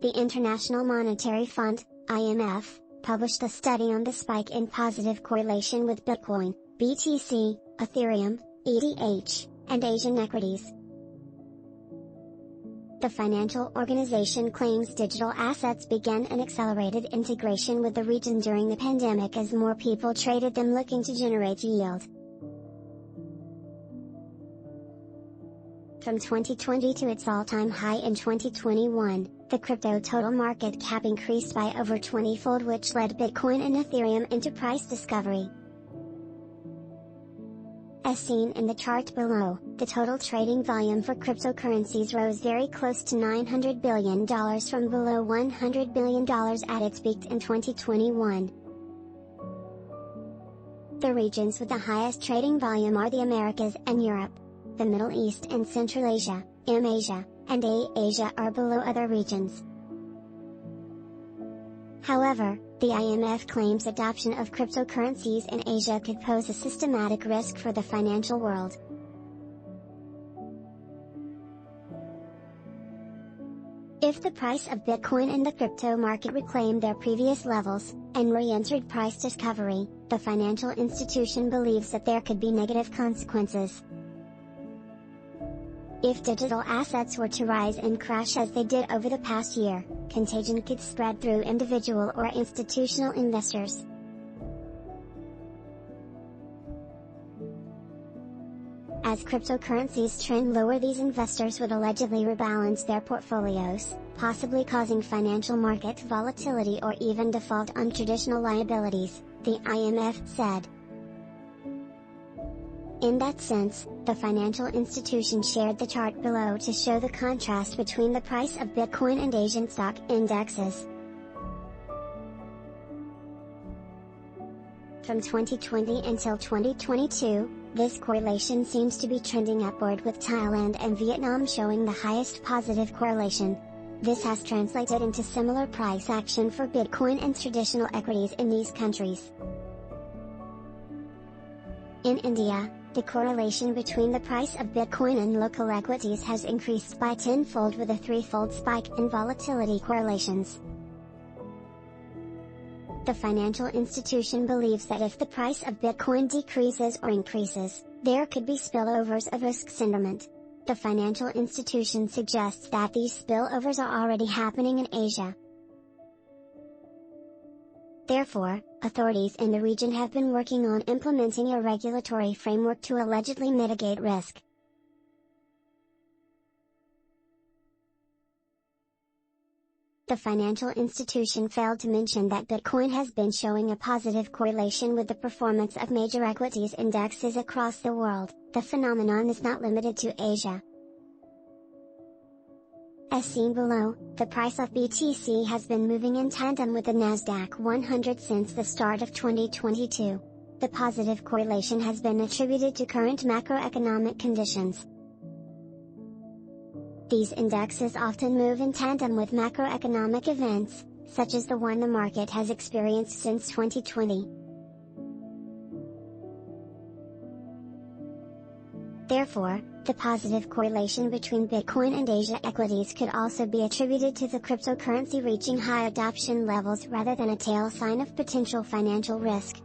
The International Monetary Fund, IMF, published a study on the spike in positive correlation with Bitcoin, BTC, Ethereum, ETH, and Asian equities. The financial organization claims digital assets began an accelerated integration with the region during the pandemic as more people traded them looking to generate yield. From 2020 to its all-time high in 2021, the crypto total market cap increased by over 20-fold, which led Bitcoin and Ethereum into price discovery. As seen in the chart below, the total trading volume for cryptocurrencies rose very close to $900 billion from below $100 billion at its peak in 2021. The regions with the highest trading volume are the Americas and Europe. The Middle East and Central Asia, Asia, and Asia are below other regions. However, the IMF claims adoption of cryptocurrencies in Asia could pose a systematic risk for the financial world. If the price of Bitcoin and the crypto market reclaimed their previous levels, and re-entered price discovery, the financial institution believes that there could be negative consequences. If digital assets were to rise and crash as they did over the past year, contagion could spread through individual or institutional investors. As cryptocurrencies trend lower, these investors would allegedly rebalance their portfolios, possibly causing financial market volatility or even default on traditional liabilities, the IMF said. In that sense, the financial institution shared the chart below to show the contrast between the price of Bitcoin and Asian stock indexes. From 2020 until 2022, this correlation seems to be trending upward, with Thailand and Vietnam showing the highest positive correlation. This has translated into similar price action for Bitcoin and traditional equities in these countries. In India, the correlation between the price of Bitcoin and local equities has increased by 10-fold, with a 3-fold spike in volatility correlations. The financial institution believes that if the price of Bitcoin decreases or increases, there could be spillovers of risk sentiment. The financial institution suggests that these spillovers are already happening in Asia. Therefore, authorities in the region have been working on implementing a regulatory framework to allegedly mitigate risk. The financial institution failed to mention that Bitcoin has been showing a positive correlation with the performance of major equities indexes across the world. The phenomenon is not limited to Asia. As seen below, the price of BTC has been moving in tandem with the Nasdaq 100 since the start of 2022. The positive correlation has been attributed to current macroeconomic conditions. These indexes often move in tandem with macroeconomic events, such as the one the market has experienced since 2020. Therefore, the positive correlation between Bitcoin and Asia equities could also be attributed to the cryptocurrency reaching high adoption levels rather than a tail sign of potential financial risk.